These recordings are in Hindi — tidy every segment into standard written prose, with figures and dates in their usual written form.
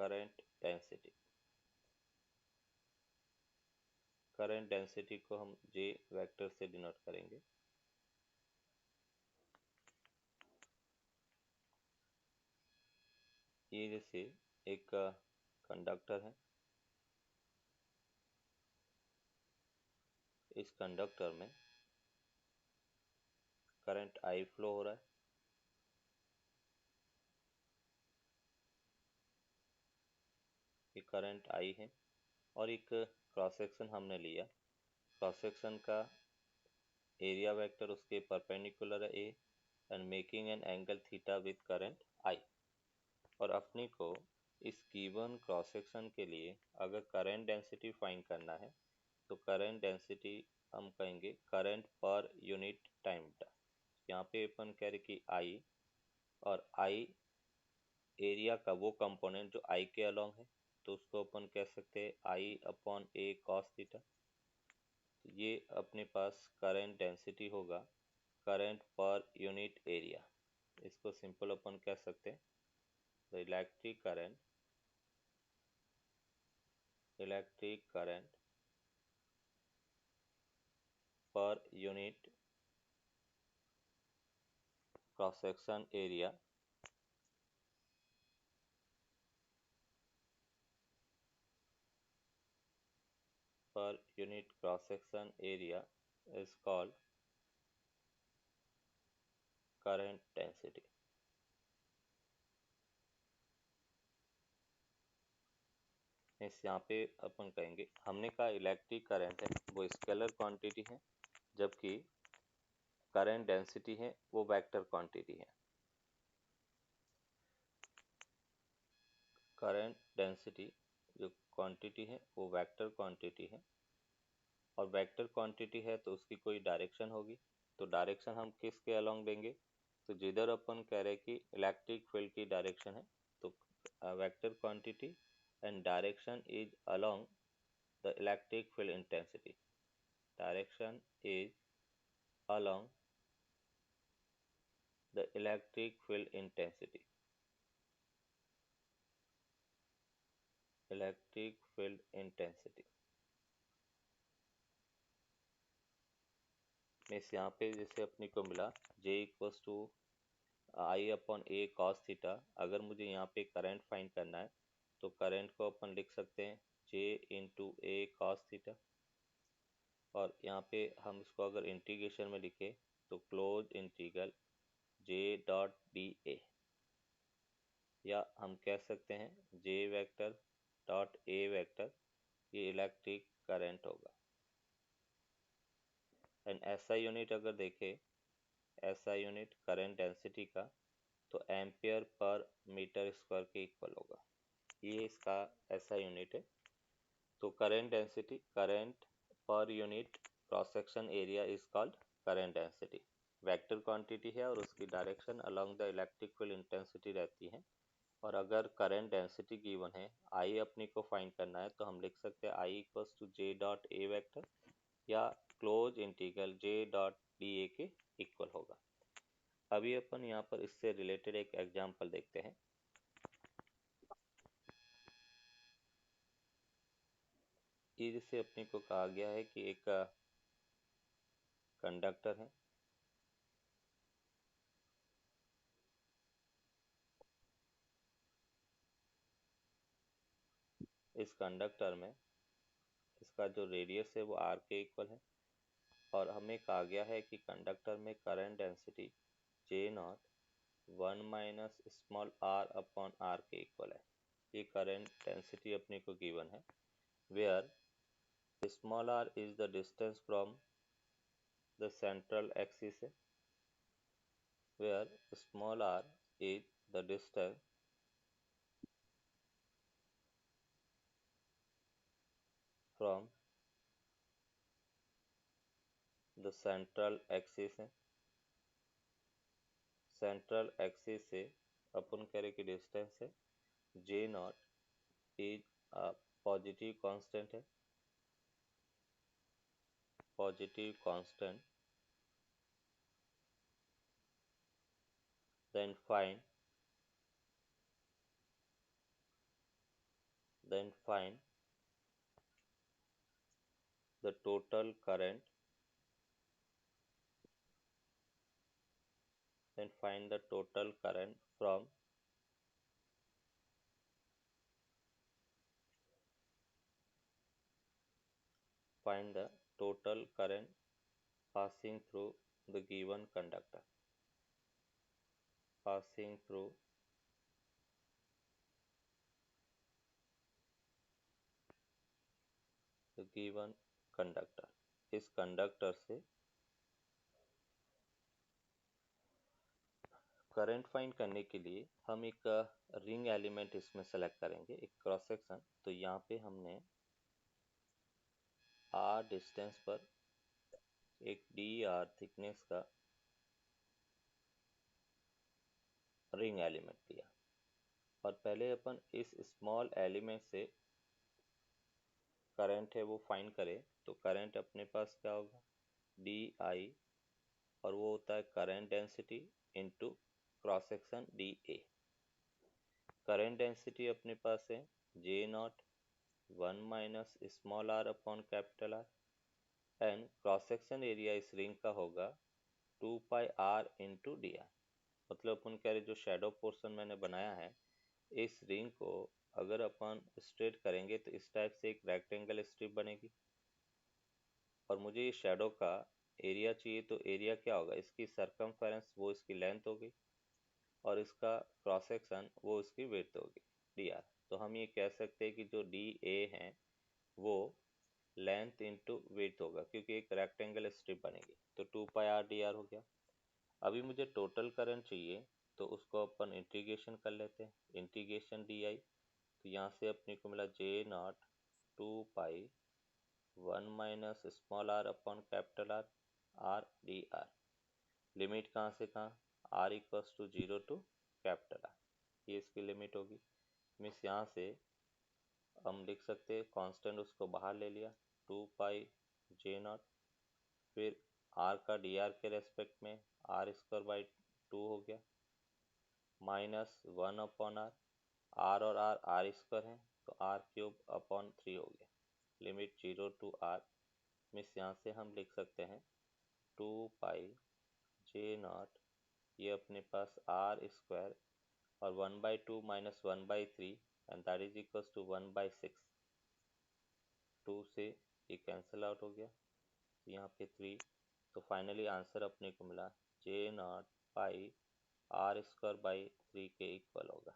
Current density. करंट डेंसिटी को हम J वेक्टर से डिनोट करेंगे। ये जैसे एक कंडक्टर है, इस कंडक्टर में करंट I फ्लो हो रहा है। ये करंट I है और एक क्रॉस सेक्शन हमने लिया। क्रॉस सेक्शन का एरिया वेक्टर उसके परपेंडिकुलर है A and making an angle theta with current I। और अपनी को इस गिवन क्रॉस सेक्शन के लिए अगर करंट डेंसिटी फाइंड करना है तो करंट डेंसिटी हम कहेंगे करंट पर यूनिट टाइम। यहाँ पे अपन कह रहे कि I और I एरिया का वो कंपोनेंट जो I के अलोंग है, तो उसको अपन कह सकते हैं I upon A cos theta. ये अपने पास करंट डेंसिटी होगा करंट पर यूनिट एरिया। इसको सिंपल अपन कह सकते हैं the electric current per unit cross section area is called current density। इस यहाँ पे अपन कहेंगे, हमने कहा इलेक्ट्रिक करंट है वो स्केलर क्वांटिटी है, जबकि करंट डेंसिटी है वो वेक्टर क्वांटिटी है। करंट डेंसिटी जो क्वांटिटी है वो वेक्टर क्वांटिटी है, और वेक्टर क्वांटिटी है तो उसकी कोई डायरेक्शन होगी। तो डायरेक्शन हम किसके अलोंग देंगे, तो जिधर अपन कह रहे कि इलेक्ट्रिक फील्ड की डायरेक्शन है तो vector quantity and direction is along the electric field intensity. Direction is along the electric field intensity. Electric field intensity means यहाँ पे जैसे अपने को मिला J equals to I upon A cos theta. अगर मुझे यहाँ पे करंट फाइंड करना है तो करंट को अपन लिख सकते हैं J into A cos theta, और यहाँ पे हम इसको अगर इंटीग्रेशन में लिखे तो close integral J dot D ए, या हम कह सकते हैं J vector dot A vector, ये इलेक्ट्रिक करंट होगा। एंड SI यूनिट अगर देखें, SI यूनिट करंट डेंसिटी का, तो एम्पियर पर मीटर स्क्वायर के इक्वल होगा। ये इसका SI यूनिट है। तो current density current per unit cross section area is called current density. Vector quantity है और उसकी direction along the electric field intensity रहती है। और अगर करंट डेंसिटी गिवन है, I अपनी को फाइंड करना है, तो हम लिख सकते हैं I equals to J dot A vector या close integral J dot D A के इक्वल होगा। अभी अपन यहाँ पर इससे रिलेटेड एक एग्जांपल देखते हैं। ये जिसे अपने को कहा गया है कि एक कंडक्टर है, इस कंडक्टर में इसका जो रेडियस है वो R के इक्वल है, और हमें कहा गया है कि कंडक्टर में current density J not 1 minus small r upon R के इक्वल है। ये करंट डेंसिटी अपने को गिवन है, where small r is the distance from the central axis है, where small r is the distance from the central axis है। सेंट्रल एक्सिस से अपन कह रहे कि डिस्टेंस है J naught is positive constant है, positive constant. Then find then find the total current from find the total current passing through the given conductor. Passing through the given conductor. इस कंडक्टर से करंट फाइंड करने के लिए हम एक रिंग एलिमेंट इसमें सेलेक्ट करेंगे, एक क्रॉस सेक्शन। तो यहाँ पे हमने r डिस्टेंस पर एक dr थिकनेस का रिंग एलिमेंट लिया और पहले अपन इस स्मॉल एलिमेंट से करंट है वो फाइंड करें। तो करंट अपने पास क्या होगा, डी आई, और वो होता है current density into cross section D A. Current density अपने पास है J naught 1 minus small R upon capital R, and cross section area इस रिंग का होगा 2 pi R into D R. मतलब अपन कह रहे जो शेडो पोर्शन मैंने बनाया है इस रिंग को अगर अपन स्ट्रेट करेंगे तो इस टाइप से एक रेक्टेंगल स्ट्रिप बनेगी, और मुझे ये शेडो का एरिया चाहिए। तो एरिया क्या होगा, इसकी सरकमफेरेंस वो इसकी लेंथ होगी और इसका क्रॉस सेक्शन वो इसकी विड्थ होगी डी आर। तो हम ये कह सकते हैं कि जो डी ए है वो लेंथ इंटू विड्थ होगा क्योंकि एक रेक्टेंगल स्ट्रिप बनेगी। तो 2 पाई आर डी आर हो गया। अभी मुझे टोटल करंट चाहिए तो उसको अपन इंटीग्रेशन कर लेते हैं, इंटीग्रेशन डी आई। तो यहाँ से अपने को मिला J naught 2 pi 1 minus small R upon capital R, R D R. Limit कहाँ से कहाँ, R equals to 0 to capital R, ये इसकी लिमिट होगी। मीन्स यहाँ से हम लिख सकते हैं कांस्टेंट उसको बाहर ले लिया 2 पाई जे नॉट, फिर आर का डी आर के रेस्पेक्ट में आर स्क्वायर बाई 2 हो गया, माइनस 1 अपॉन आर, आर और आर स्क्वायर है तो आर क्यूब अपॉन 3 हो गया। लिमिट 0 टू आर, मीन्स यहाँ से हम लिख सकते हैं 2 पाई जे नॉट, ये अपने पास आर स्क्वायर और 1/2 minus 1/3 and that is equals to 1/6। 2 से ये कैंसिल आउट हो गया, यहाँ पे 3। तो फाइनली आंसर अपने को मिला J naught pi R square by 3 के इक्वल होगा।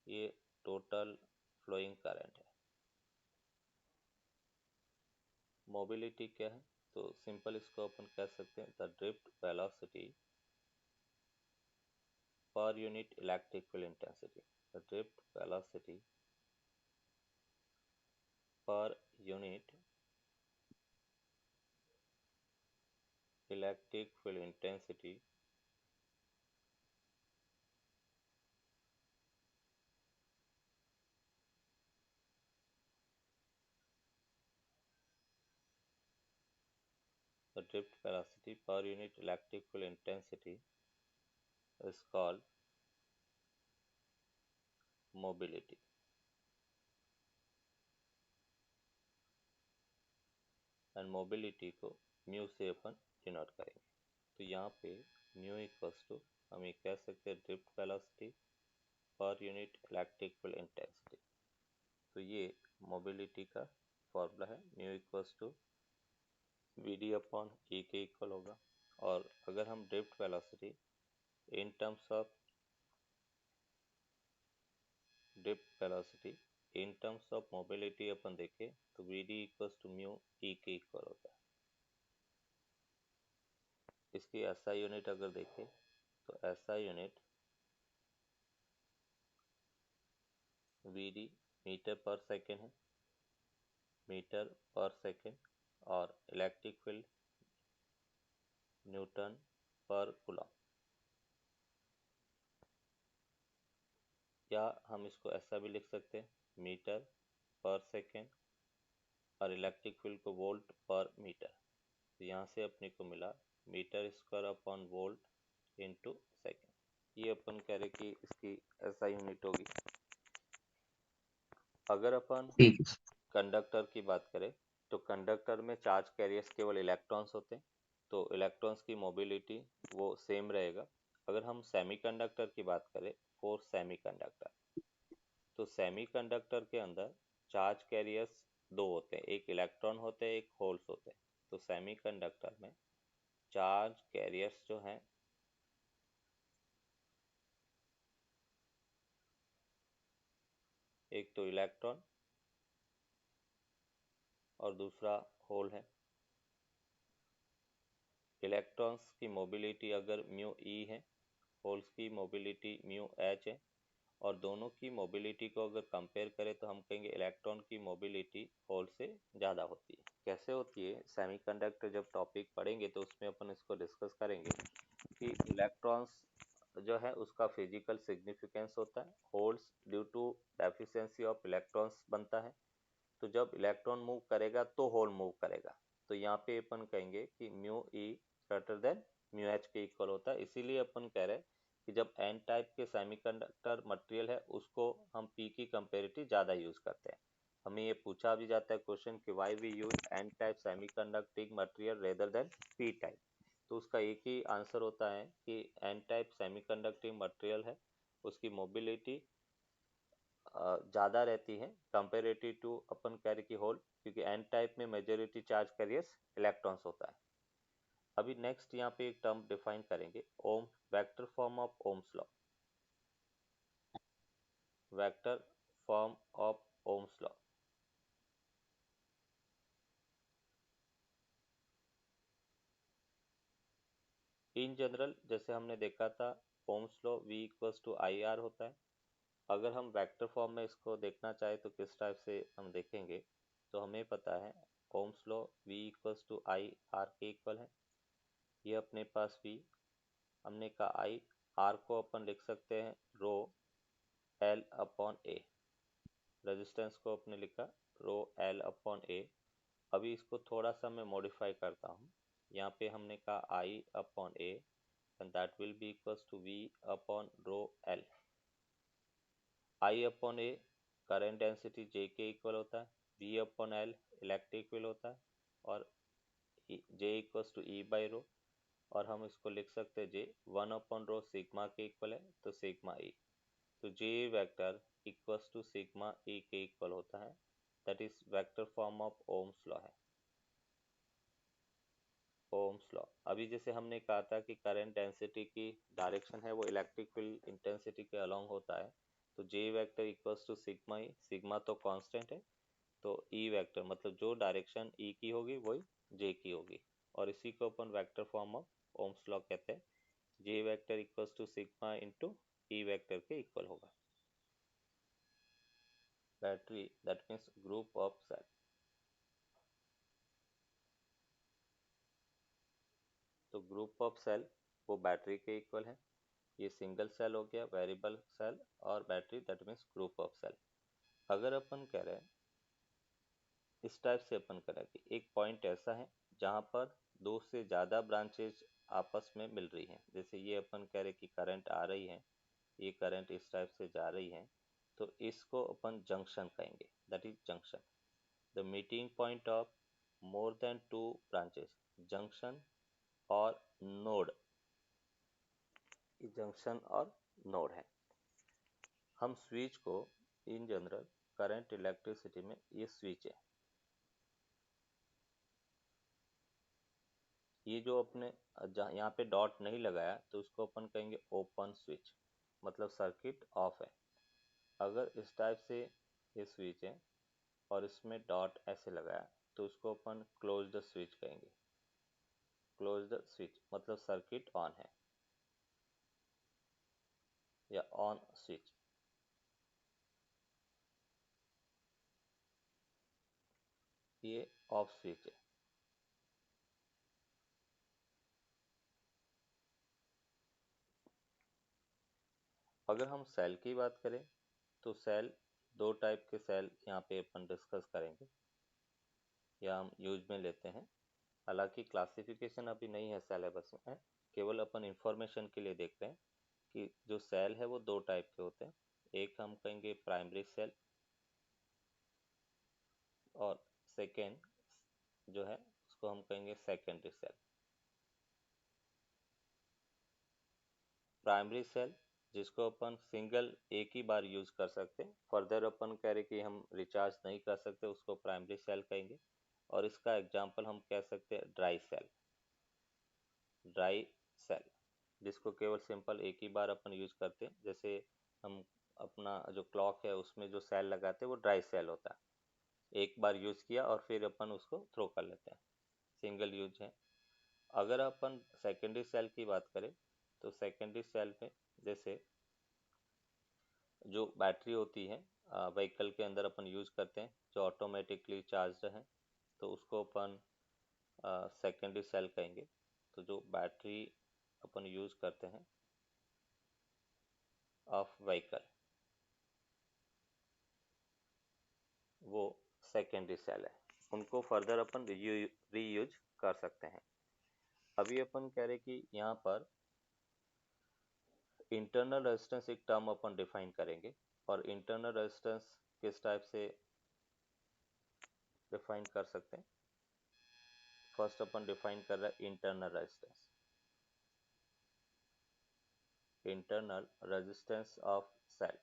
ये टोटल फ्लोइंग करंट है। मोबिलिटी क्या है, तो सिंपल इसको अपन कह सकते हैं the drift velocity per unit electric field intensity. The drift velocity per unit electric field intensity the drift velocity per unit electric field intensity is called mobility। And mobility को म्यू से अपन डिनोट करेंगे। तो यहाँ पे म्यू इक्वल्स टू हम ये कह सकते हैं drift velocity per unit electric field intensity. तो ये मोबिलिटी का फॉर्मूला है, mu equals to V D upon E के इक्वल होगा। और अगर हम drift velocity in terms of mobility अपन देखें तो V D equals to mu E के इक्वल होता है। इसकी एसआई यूनिट अगर देखें तो SI unit V D meter पर सेकेंड है, मीटर पर सेकेंड, और इलेक्ट्रिक फील्ड न्यूटन पर कूलम। या हम इसको ऐसा भी लिख सकते हैं मीटर पर सेकेंड और इलेक्ट्रिक फील्ड को वोल्ट पर मीटर। तो यहाँ से अपने को मिला meter square upon volt into second. ये अपन कह रहे कि इसकी एसआई यूनिट होगी। अगर अपन ठीक है। कंडक्टर की बात करें तो कंडक्टर में चार्ज कैरियर्स केवल इलेक्ट्रॉन्स होते हैं, तो इलेक्ट्रॉन्स की मोबिलिटी वो सेम रहेगा। अगर हम सेमीकंडक्टर की बात करें, फॉर सेमीकंडक्टर, तो सेमीकंडक्टर के अंदर चार्ज कैरियर्स दो होते हैं, एक इलेक्ट्रॉन होते हैं, एक होल्स होते हैं। तो सेमीकंडक्टर में चार्ज कैरियर्स जो हैं, एक तो इलेक्ट्रॉन और दूसरा होल है। इलेक्ट्रॉन्स की मोबिलिटी अगर म्यू ई है, होल्स की मोबिलिटी म्यू एच है, और दोनों की मोबिलिटी को अगर कंपेयर करें तो हम कहेंगे इलेक्ट्रॉन की मोबिलिटी होल से ज़्यादा होती है। कैसे होती है, सेमीकंडक्टर जब टॉपिक पढ़ेंगे तो उसमें अपन इसको डिस्कस करेंगे कि इलेक्ट्रॉन्स जो है उसका फिजिकल सिग्निफिकेंस होता है, holes due to deficiency of electrons बनता है। तो जब इलेक्ट्रॉन मूव करेगा तो होल मूव करेगा। तो यहाँ पे अपन कहेंगे कि mu E greater than mu H के इक्वल होता है। इसीलिए अपन कह रहे हैं कि जब एन टाइप के सेमीकंडक्टर मटेरियल है उसको हम पी की कंपेरेटिव ज़्यादा यूज करते हैं। हमें ये पूछा भी जाता है क्वेश्चन कि why we use N type semiconducting material rather than P type. तो उसका एक ही आंसर होता है कि एन टाइप सेमीकंडक्टिंग मटेरियल है, उसकी मोबिलिटी ज़्यादा रहती है कंपेरेटिव टू अपन कैरी की होल, क्योंकि एन टाइप में मेजोरिटी चार्ज कैरियर्स इलेक्ट्रॉन्स होता है। अभी नेक्स्ट यहाँ पे एक टर्म डिफाइन करेंगे, ohm vector form of Ohm's law. Vector form of Ohm's law, in general जैसे हमने देखा था Ohm's law V equals to I R होता है। अगर हम वेक्टर फॉर्म में इसको देखना चाहे तो किस टाइप से हम देखेंगे, तो हमें पता है Ohm's law V equals to I R के इक्वल है। ये अपने पास V, हमने कहा आई, आर को अपन लिख सकते हैं रो एल अपॉन ए, रेजिस्टेंस को अपने लिखा रो एल अपॉन ए। अभी इसको थोड़ा सा मैं मॉडिफाई करता हूँ। यहाँ पे हमने कहा I upon A and that will be equals to V upon rho L. I upon A current density J के इक्वल होता है, V upon L electric will होता है, और J equals to E by rho, और हम इसको लिख सकते हैं जे 1 अपॉन रो सिग्मा के इक्वल है, तो सिग्मा ई। तो J vector equals to sigma E के इक्वल होता है, that is vector form of Ohm's law है, ओम्स लॉ। अभी जैसे हमने कहा था कि करंट डेंसिटी की डायरेक्शन है वो इलेक्ट्रिक फील्ड इंटेंसिटी के अलोंग होता है, तो J vector equals to sigma E, sigma तो कांस्टेंट है, तो ई वेक्टर मतलब जो डायरेक्शन ई की होगी वही जे की होगी, और इसी को अपन vector form of Ohm's law कहते हैं। J vector equals to sigma into E vector के इक्वल होगा। Battery that means group of cell, तो ग्रुप ऑफ सेल वो बैटरी के इक्वल है। ये सिंगल सेल हो गया, वेरिएबल सेल, और battery that means group of cell. अगर अपन कह रहे हैं इस टाइप से, अपन कह रहे हैं कि एक पॉइंट ऐसा है जहां पर दो से ज़्यादा ब्रांचेज आपस में मिल रही हैं, जैसे ये अपन कह रहे हैं कि करंट आ रही है, ये करंट इस टाइप से जा रही है, तो इसको अपन जंक्शन कहेंगे, that is junction, the meeting point of more than two branches, junction और नोड, जंक्शन और नोड है। हम स्विच को इन जनरल करंट इलेक्ट्रिसिटी में ये स्विच है, ये जो अपने यहाँ पे डॉट नहीं लगाया तो उसको अपन कहेंगे ओपन स्विच, मतलब सर्किट ऑफ है। अगर इस टाइप से ये स्विच है और इसमें डॉट ऐसे लगाया तो उसको अपन क्लोज द स्विच कहेंगे, क्लोज द स्विच मतलब सर्किट ऑन है, या ऑन स्विच। ये ऑफ स्विच है। अगर हम सेल की बात करें तो सेल, दो टाइप के सेल यहाँ पे अपन डिस्कस करेंगे या हम यूज में लेते हैं। हालांकि क्लासिफिकेशन अभी नहीं है सिलेबस में, केवल अपन इंफॉर्मेशन के लिए देख रहे हैं कि जो सेल है वो दो टाइप के होते हैं। एक हम कहेंगे प्राइमरी सेल, और सेकेंड जो है उसको हम कहेंगे सेकेंडरी सेल। प्राइमरी सेल जिसको अपन सिंगल एक ही बार यूज कर सकते हैं, फर्दर अपन कह रहे कि हम रिचार्ज नहीं कर सकते, उसको प्राइमरी सेल कहेंगे। और इसका एग्जांपल हम कह सकते हैं ड्राई सेल। ड्राई सेल जिसको केवल सिंपल एक ही बार अपन यूज करते हैं, जैसे हम अपना जो क्लॉक है उसमें जो सेल लगाते हैं वो ड्राई सेल होता है, एक बार यूज किया और फिर अपन उसको थ्रो कर लेते हैं, सिंगल यूज है। अगर अपन सेकेंडरी सेल की बात करें तो सेकेंडरी सेल में जैसे जो बैटरी होती है व्हीकल के अंदर अपन यूज करते हैं जो ऑटोमेटिकली चार्ज है, तो उसको अपन सेकेंडरी सेल कहेंगे। तो जो बैटरी अपन यूज करते हैं ऑफ व्हीकल वो सेकेंडरी सेल है, उनको फर्दर अपन रीयूज कर सकते हैं। अभी अपन कह रहे कि यहाँ पर इंटरनल रेजिस्टेंस एक टर्म अपन डिफाइन करेंगे, और इंटरनल रेजिस्टेंस किस टाइप से डिफाइन कर सकते हैं। फर्स्ट अपन डिफाइन कर रहे हैं internal resistance. Internal resistance of cell,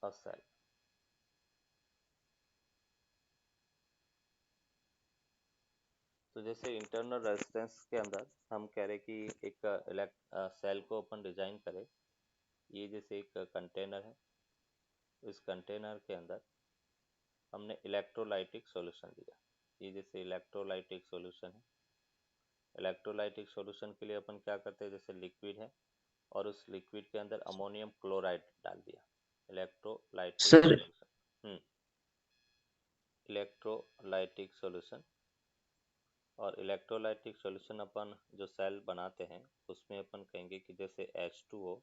a cell. तो जैसे इंटरनल रेजिस्टेंस के अंदर हम कह रहे कि एक सेल को अपन डिजाइन करें, ये जैसे एक कंटेनर है, इस कंटेनर के अंदर हमने इलेक्ट्रोलाइटिक सॉल्यूशन दिया, ये जैसे इलेक्ट्रोलाइटिक सॉल्यूशन है। इलेक्ट्रोलाइटिक सॉल्यूशन के लिए अपन क्या करते हैं, जैसे लिक्विड है और उस लिक्विड के अंदर अमोनियम क्लोराइड डाल दिया, electrolytic sir solution. Electrolytic solution. और इलेक्ट्रोलाइटिक सॉल्यूशन अपन जो सेल बनाते हैं उसमें अपन कहेंगे कि जैसे H2O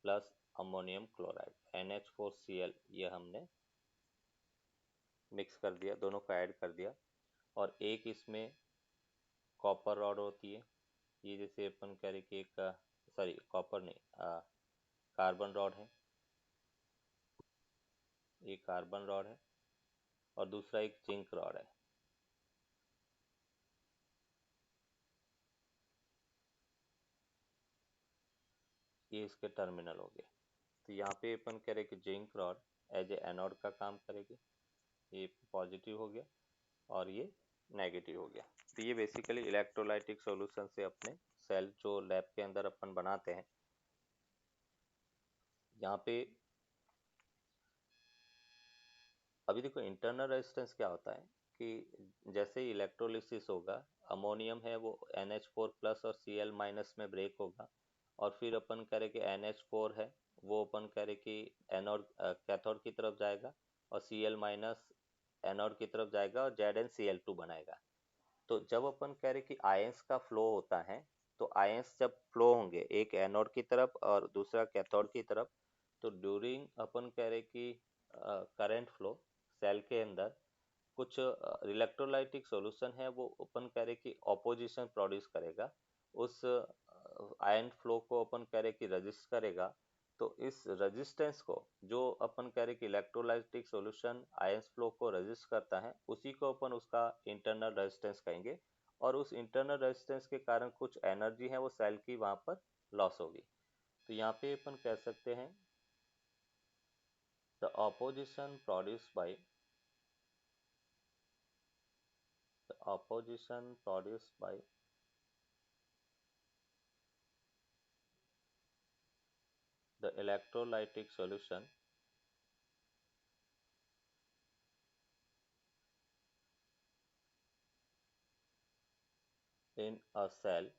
plus ammonium chloride NH4Cl, ये हमने मिक्स कर दिया, दोनों को ऐड कर दिया। और एक इसमें कॉपर रॉड होती है, ये जैसे अपन कह रहे कि एक सॉरी कॉपर नहीं, कार्बन रॉड है, ये कार्बन रॉड है। और दूसरा एक जिंक रॉड है, ये इसके टर्मिनल हो गए। तो यहाँ पे अपन कह रहे कि zinc rod as a anode का काम करेगी, ये पॉजिटिव हो गया और ये नेगेटिव हो गया। तो ये बेसिकली इलेक्ट्रोलाइटिक सॉल्यूशन से अपने सेल जो लैब के अंदर अपन बनाते हैं। यहाँ पे अभी देखो इंटरनल रेजिस्टेंस क्या होता है कि जैसे ही इलेक्ट्रोलिसिस होगा, अमोनियम है वो NH4 प्लस और Cl माइनस में ब्रेक होगा, और फिर अपन कह रहे कि NH4 है वो अपन कह रहे कि एनोड कैथोड की तरफ जाएगा, और Cl माइनस एनोड की तरफ जाएगा और ZnCl2 बनाएगा। तो जब अपन कह रहे कि आयंस का फ्लो होता है, तो आयंस जब फ्लो होंगे एक एनोड की तरफ और दूसरा कैथोड की तरफ, तो ड्यूरिंग अपन कह रहे कि करंट फ्लो सेल के अंदर कुछ इलेक्ट्रोलाइटिक सॉल्यूशन है वो अपन कह रहे कि ऑपोजिशन प्रोड्यूस करेगा, उस आयन फ्लो को अपन कह रहे कि रजिस्ट करेगा। तो इस रेजिस्टेंस को जो अपन कह रहे कि इलेक्ट्रोलाइटिक सॉल्यूशन आयन फ्लो को रजिस्ट करता है, उसी को अपन उसका इंटरनल रेजिस्टेंस कहेंगे। और उस इंटरनल रेजिस्टेंस के कारण कुछ एनर्जी है वो सेल की वहां पर लॉस होगी। तो यहाँ पे अपन कह सकते हैं the opposition produced by the opposition produced by the electrolytic solution in a cell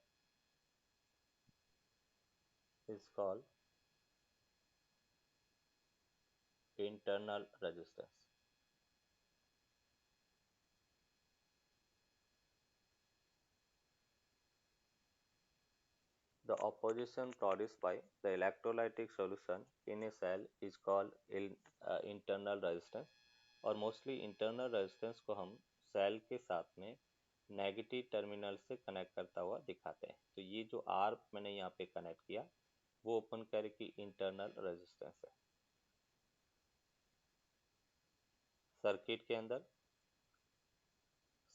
is called internal resistance. The opposition produced by the electrolytic solution in a cell is called internal resistance। और मोस्टली इंटरनल रेजिस्टेंस को हम सेल के साथ में नेगेटिव टर्मिनल से कनेक्ट करता हुआ दिखाते हैं। तो ये जो आर मैंने यहाँ पे कनेक्ट किया वो ओपन करे कि इंटरनल रेजिस्टेंस है। सर्किट के अंदर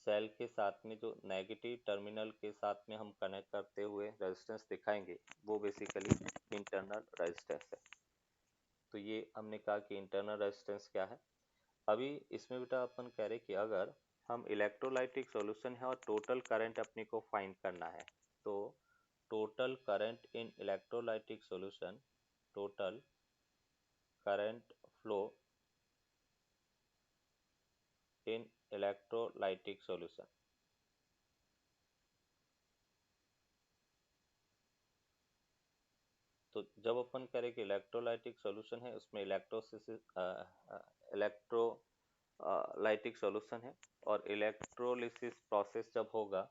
सेल के साथ में जो नेगेटिव टर्मिनल के साथ में हम कनेक्ट करते हुए रेजिस्टेंस दिखाएंगे वो बेसिकली इंटरनल रेजिस्टेंस है। तो ये हमने कहा कि इंटरनल रेजिस्टेंस क्या है। अभी इसमें बेटा अपन कह रहे कि अगर हम इलेक्ट्रोलाइटिक सॉल्यूशन है और टोटल करंट अपने को फाइंड करना है, तो total current in electrolytic solution, total current flow in electrolytic solution. तो जब अपन करें कि इलेक्ट्रोलाइटिक सॉल्यूशन है उसमें इलेक्ट्रोलाइटिक सॉल्यूशन है और इलेक्ट्रोलिसिस प्रोसेस जब होगा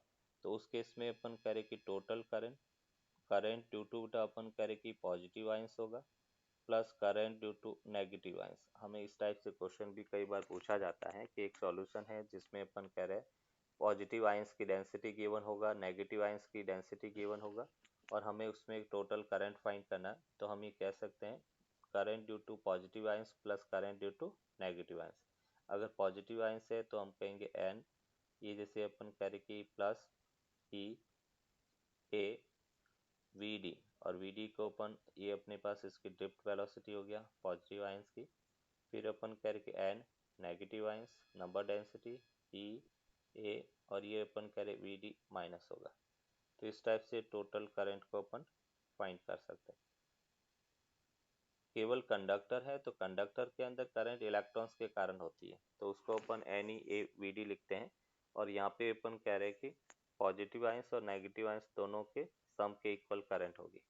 तो उस केस में अपन करें कि टोटल करंट ड्यू टू अपन करें कि पॉजिटिव आयंस होगा plus current due to negative ions. हमें इस टाइप से क्वेश्चन भी कई बार पूछा जाता है कि एक सॉल्यूशन है जिसमें अपन कह रहे हैं पॉजिटिव आयंस की डेंसिटी गिवन होगा, नेगेटिव आयंस की डेंसिटी गिवन होगा और हमें उसमें एक टोटल करंट फाइंड करना है। तो हम ये कह सकते हैं current due to positive ions plus current due to negative ions. अगर पॉजिटिव आयंस है तो हम कहेंगे एन, ये जैसे अपन कह रहे कि plus E A V D, और वी डी को अपन ये अपने पास इसकी ड्रिफ्ट वेलोसिटी हो गया पॉजिटिव आयंस की। फिर अपन कह रहे कि N negative ions number density E A, और ये अपन कह रहे वी डी माइनस होगा। तो इस टाइप से टोटल करंट को अपन फाइंड कर सकते हैं। केवल कंडक्टर है तो कंडक्टर के अंदर करंट इलेक्ट्रॉन्स के कारण होती है, तो उसको अपन N E A V D लिखते हैं। और यहाँ पे अपन कह रहे हैं कि पॉजिटिव आयंस और नेगेटिव आयंस दोनों के सम के इक्वल करंट होगी।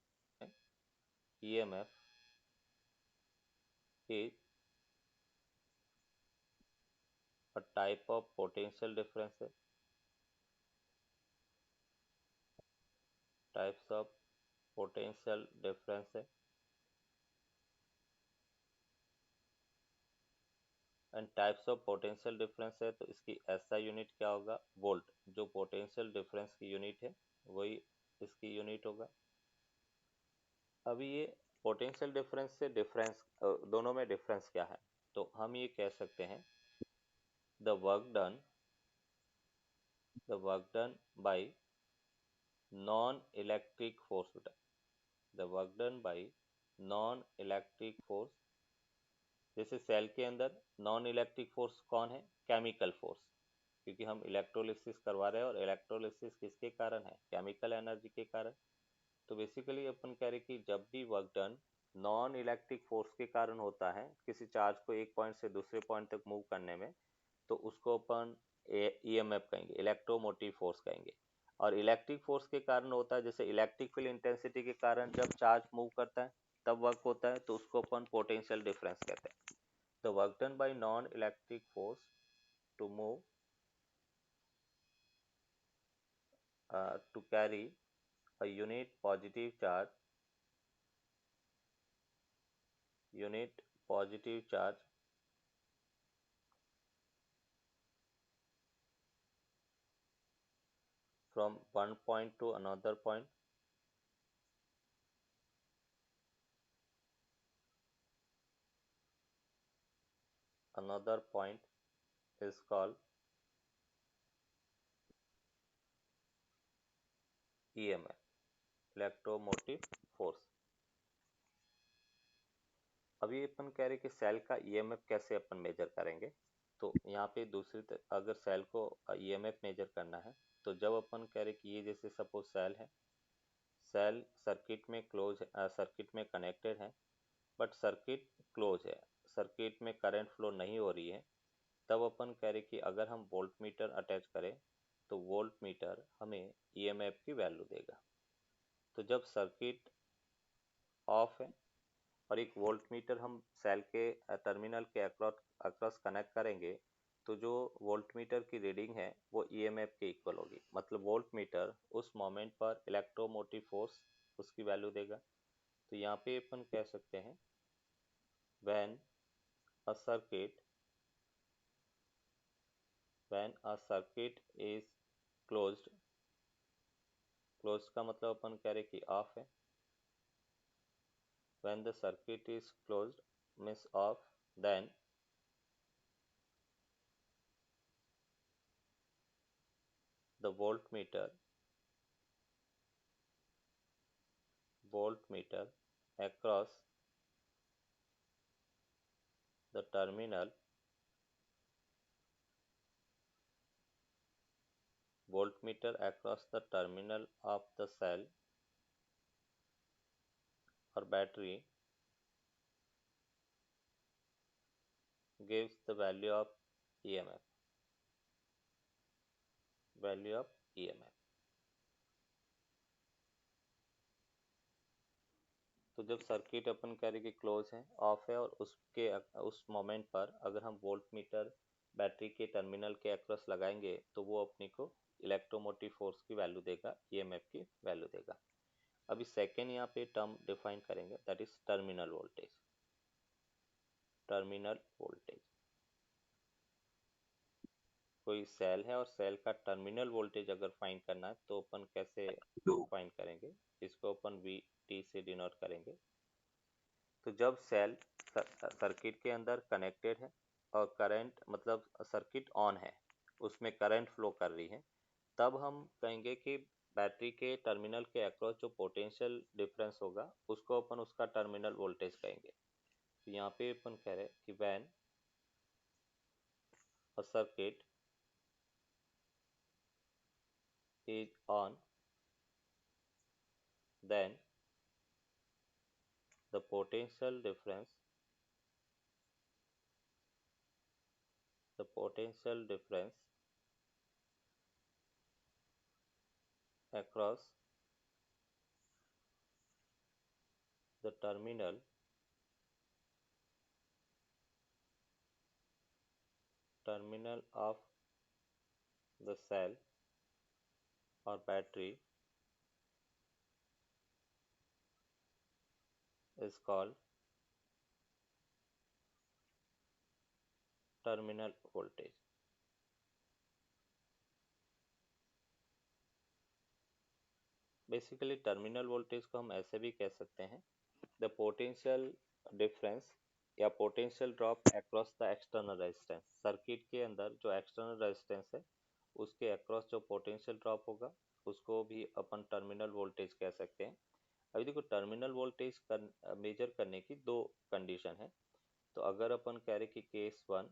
EMF is a type of potential difference है, टाइप्स ऑफ पोटेंशियल डिफरेंस है and types of potential difference है तो इसकी ऐसा यूनिट क्या होगा, वोल्ट। जो पोटेंशियल डिफरेंस की यूनिट है वही इसकी यूनिट होगा। अभी ये पोटेंशियल डिफरेंस से डिफरेंस दोनों में डिफरेंस क्या है, तो हम ये कह सकते हैं the work done by non electric force, the work done by non electric force. जैसे सेल के अंदर नॉन इलेक्ट्रिक फोर्स कौन है, केमिकल फोर्स, क्योंकि हम इलेक्ट्रोलिसिस करवा रहे हैं और इलेक्ट्रोलिसिस किसके कारण है, केमिकल एनर्जी के कारण। तो बेसिकली अपन कह रहे कि जब भी work done non electric force के कारण होता है किसी चार्ज को एक पॉइंट से दूसरे पॉइंट तक मूव करने में, तो उसको अपन EMF कहेंगे, इलेक्ट्रोमोटिव फोर्स कहेंगे। और इलेक्ट्रिक फोर्स के कारण होता है, जैसे इलेक्ट्रिक फील्ड इंटेंसिटी के कारण जब चार्ज मूव करता है तब वर्क होता है, तो उसको अपन पोटेंशियल डिफरेंस कहते हैं। The work done by non electric force to move to carry a unit positive charge from one point to another point is called EMF, electromotive force. अभी अपन कह रहे कि सेल का EMF कैसे अपन मेजर करेंगे, तो यहाँ पे अगर सेल को EMF मेजर करना है तो जब अपन कह रहे कि ये जैसे सपोज सेल है, सेल सर्किट में कनेक्टेड है बट सर्किट क्लोज है, सर्किट में करंट फ्लो नहीं हो रही है, तब अपन कह रहे कि अगर हम वोल्ट मीटर अटैच करें तो वोल्ट मीटर हमें EMF की वैल्यू देगा। तो जब सर्किट ऑफ है और एक वोल्ट मीटर हम सेल के टर्मिनल के अक्रॉस कनेक्ट करेंगे तो जो वोल्ट मीटर की रीडिंग है वो EMF के इक्वल होगी। मतलब वोल्ट मीटर उस मोमेंट पर इलेक्ट्रोमोटिव फोर्स उसकी वैल्यू देगा। तो यहाँ पे अपन कह सकते हैं when a circuit is closed, close का मतलब अपन कह रहे कि ऑफ है, when the circuit is closed means off, then the voltmeter across the terminal of the cell or battery gives the value of EMF. तो जब सर्किट अपन कह रहे कि क्लोज है, ऑफ है, और उस मोमेंट पर अगर हम वोल्टमीटर बैटरी के टर्मिनल के अक्रॉस लगाएंगे तो वो अपने को इलेक्ट्रोमोटिव फोर्स की वैल्यू देगा, ईएमएफ की वैल्यू देगा। अभी सेकेंड यहाँ पे टर्म डिफाइन करेंगे, दैट इज टर्मिनल वोल्टेज। कोई सेल है और सेल का टर्मिनल वोल्टेज अगर फाइंड करना है तो अपन कैसे फाइंड करेंगे, इसको अपन VT से डिनोट करेंगे। तो जब सेल सर्किट के अंदर कनेक्टेड है और करंट मतलब सर्किट ऑन है, उसमें करंट फ्लो कर रही है, तब हम कहेंगे कि बैटरी के टर्मिनल के अक्रॉस जो पोटेंशियल डिफरेंस होगा उसको अपन उसका टर्मिनल वोल्टेज कहेंगे। तो यहाँ पे अपन कह रहे हैं कि when a circuit is on, then the potential difference across the terminal of the cell or battery is called terminal voltage। Basically terminal voltage को हम ऐसे भी कह सकते हैं, द पोटेंशियल डिफरेंस या potential drop across the external resistance. Circuit के अंदर जो एक्सटर्नल रेजिस्टेंस है उसके अक्रॉस जो पोटेंशियल ड्रॉप होगा उसको भी अपन टर्मिनल वोल्टेज कह सकते हैं। अभी देखो, टर्मिनल वोल्टेज मेजर करने की दो कंडीशन है। तो अगर अपन कह रहे कि case one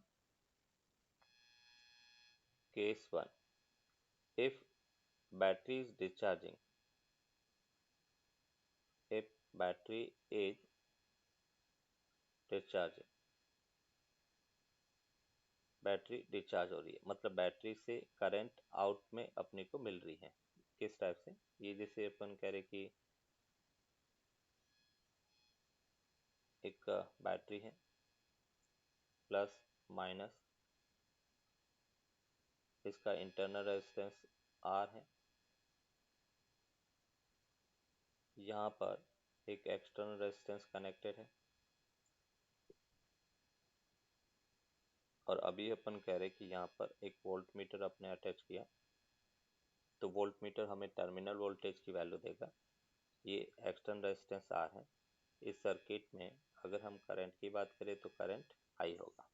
if battery is discharging, if battery is discharging, battery discharge हो रही है मतलब बैटरी से करंट आउट में अपने को मिल रही है। किस टाइप से, ये जैसे अपन कह रहे कि एक बैटरी है, प्लस माइनस, इसका इंटरनल रेजिस्टेंस R है, यहाँ पर एक एक्सटर्नल रेजिस्टेंस कनेक्टेड है, और अभी अपन कह रहे कि यहाँ पर एक वोल्टमीटर अपने अटैच किया, तो वोल्टमीटर हमें टर्मिनल वोल्टेज की वैल्यू देगा। ये एक्सटर्नल रेजिस्टेंस R है। इस सर्किट में अगर हम करंट की बात करें तो करंट I होगा।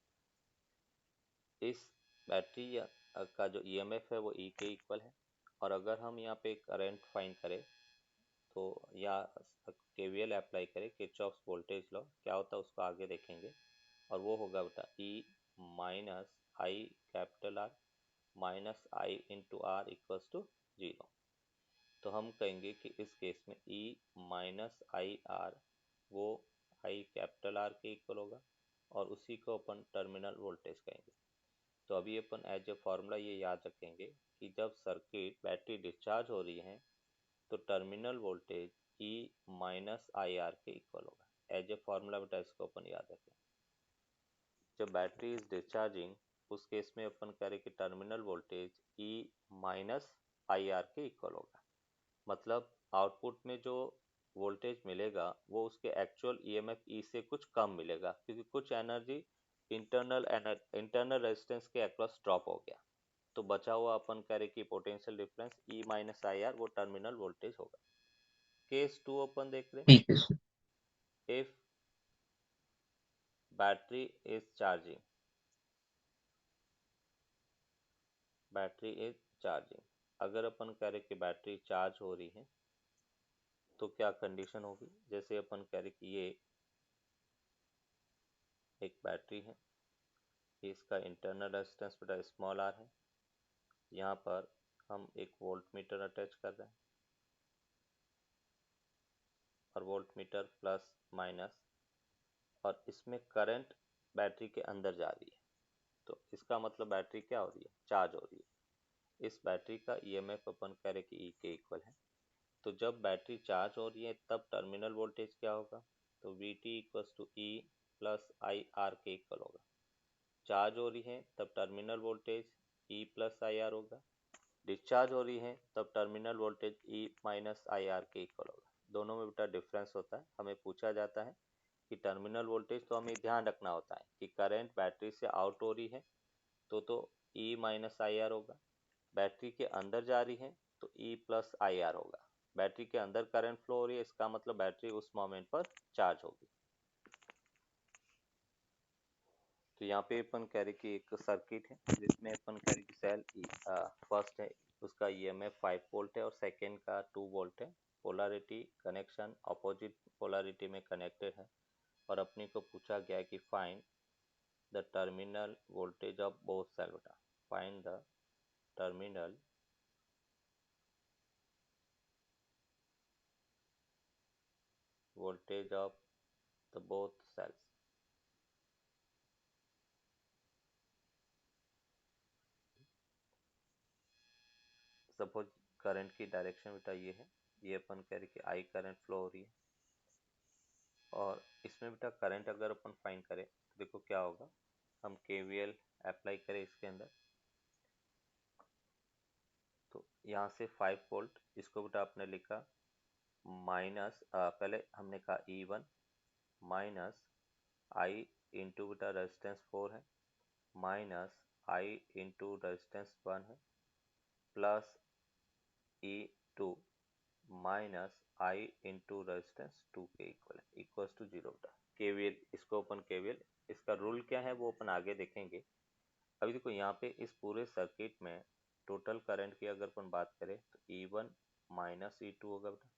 इस बैटरी का जो ईएमएफ है वो E के इक्वल है, और अगर हम यहाँ पे करंट फाइंड करें तो या केवीएल अप्लाई करें, किरचॉफ्स वोल्टेज लॉ क्या होता है उसको आगे देखेंगे, और वो होगा बेटा E minus I capital R minus I into R equals to 0। तो हम कहेंगे कि इस केस में E माइनस आई आर वो आई कैपिटल R के इक्वल होगा, और उसी को अपन टर्मिनल वोल्टेज कहेंगे। तो अभी अपन एज ए फॉर्मूला ये याद रखेंगे कि जब सर्किट बैटरी डिस्चार्ज हो रही है तो terminal voltage E minus I R के इक्वल होगा। एज ए फॉर्मूला बेटा इसको अपन याद रखें। जब बैटरी इज डिस्चार्जिंग उस केस में अपन कह रहे कि terminal voltage E minus I R के इक्वल होगा, मतलब आउटपुट में जो वोल्टेज मिलेगा वो उसके एक्चुअल ईएमएफ ई से कुछ कम मिलेगा, क्योंकि कुछ एनर्जी इंटरनल रेजिस्टेंस के अक्रॉस ड्रॉप हो गया। तो बचा हुआ अपन कह रहे कि potential difference E minus I are वो टर्मिनल वोल्टेज होगा। केस 2 अपन देख रहे, ठीक है sir. If battery is charging अगर अपन कह रहे कि बैटरी चार्ज हो रही है तो क्या कंडीशन होगी। जैसे अपन कह रहे कि ये एक बैटरी है, इसका इंटरनल रेजिस्टेंस बटा स्मॉल आर है, यहाँ पर हम एक वोल्ट मीटर अटैच कर रहे हैं और वोल्ट मीटर प्लस माइनस, और इसमें करंट बैटरी के अंदर जा रही है, तो इसका मतलब बैटरी क्या हो रही है, चार्ज हो रही है। इस बैटरी का ईएमएफ अपन कह रहे कि ई के इक्वल है। तो जब बैटरी चार्ज हो रही है तब टर्मिनल वोल्टेज क्या होगा, तो V T equals to E plus I R के इक्वल होगा। चार्ज हो रही है तब terminal voltage E plus I R होगा, डिस्चार्ज हो रही है तब terminal voltage E minus I R के इक्वल होगा। दोनों में बेटा डिफरेंस होता है। हमें पूछा जाता है कि टर्मिनल वोल्टेज, तो हमें ध्यान रखना होता है कि करंट बैटरी से आउट हो रही है तो ई माइनस आई आर होगा, बैटरी के अंदर जा रही है तो ई प्लस आई आर होगा। बैटरी के अंदर करंट फ्लो हो रही है, इसका मतलब बैटरी उस मोमेंट पर चार्ज होगी। तो यहाँ पे अपन कह रहे कि एक सर्किट है जिसमें अपन कह रहे कि सेल फर्स्ट है उसका ईएमएफ 5 वोल्ट है और सेकेंड का 2 वोल्ट है। पोलैरिटी कनेक्शन अपोजिट पोलैरिटी में कनेक्टेड है और अपने को पूछा गया है कि find the terminal voltage of both cell. बेटा find the terminal voltage of the both cells। Suppose current की डायरेक्शन बेटा ये है, ये अपन कह रहे कि आई करंट फ्लो हो रही है और इसमें बेटा करंट अगर अपन फाइंड करें तो देखो क्या होगा। हम केवीएल अप्लाई करें इसके अंदर तो यहाँ से 5 वोल्ट, इसको बेटा आपने लिखा माइनस, पहले हमने कहा E1 माइनस आई इंटू बेटा रेजिस्टेंस 4 है माइनस आई इंटू रेजिस्टेंस 1 है plus E2 minus I into resistance 2 के इक्वल है इक्वल्स टू 0 बेटा। केवीएल, इसको अपन केवीएल, इसका रूल क्या है वो अपन आगे देखेंगे। अभी देखो यहाँ पे इस पूरे सर्किट में टोटल करंट की अगर अपन बात करें तो E1 माइनस E2 होगा बेटा।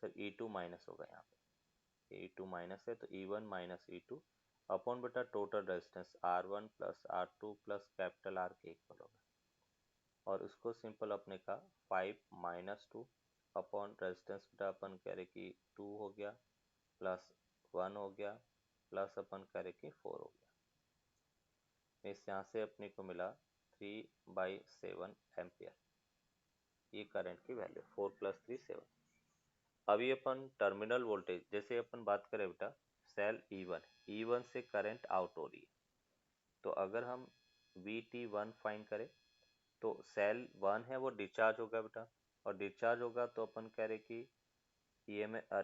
सर E2 माइनस होगा, यहाँ पे E2 माइनस है तो E1 माइनस E2 अपॉन बेटा total resistance R1 plus R2 plus capital R के इक्वल होगा। और उसको सिंपल अपने का 5 माइनस 2 अपॉन रेजिस्टेंस बेटा अपन कह रहे कि 2 हो गया प्लस 1 हो गया प्लस अपन कह रहे कि 4 हो गया। इस यहाँ से अपने को मिला 3/7 एम्पियर, ये करंट की वैल्यू 4 प्लस 3 7। अभी अपन टर्मिनल वोल्टेज जैसे अपन बात करें बेटा सेल E1 से करंट आउट हो रही है, तो अगर हम VT1 फाइंड करें तो सेल 1 है वो डिस्चार्ज होगा बेटा, और डिस्चार्ज होगा तो अपन कह रहे कि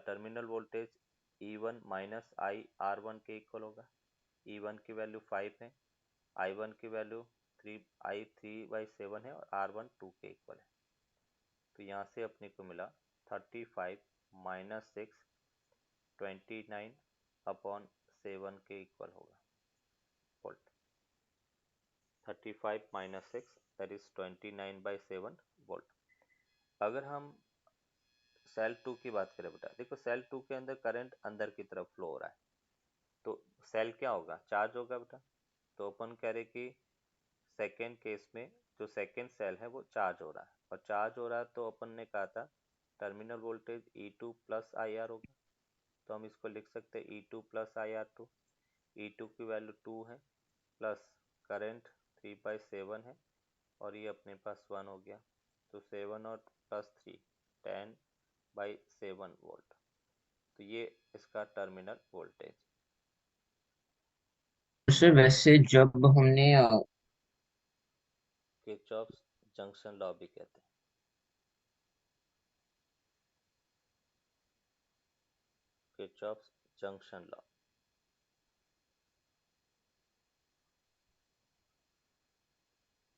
टर्मिनल वोल्टेज E1 माइनस आई R1 के इक्वल होगा। E1 की वैल्यू 5 है, I1 की वैल्यू 3/7 है और R1 2 के इक्वल है। तो यहाँ से अपने को मिला 35 माइनस 6 29 अपॉन 7 के इक्वल होगा volt. 35 minus 6 that is 29/7 volt. अगर हम सेल 2 की बात करें बेटा, देखो सेल 2 के अंदर करंट अंदर की तरफ फ्लो हो रहा है तो सेल क्या होगा, चार्ज होगा बेटा। तो अपन कह रहे कि सेकेंड केस में जो सेकेंड सेल है वो चार्ज हो रहा है, और चार्ज हो रहा है तो अपन ने कहा था terminal voltage E2 plus I R होगा। तो हम इसको लिख सकते हैं E2 plus I are to. E2 की वैल्यू 2 है प्लस करंट 3/7 है और ये अपने पास 1 हो गया, तो 7 और प्लस 3 10/7 वोल्ट। तो ये इसका टर्मिनल वोल्टेज। सर वैसे जब हमने किरचॉफ्स जंक्शन लॉ भी कहते हैं। Kirchhoff's junction law.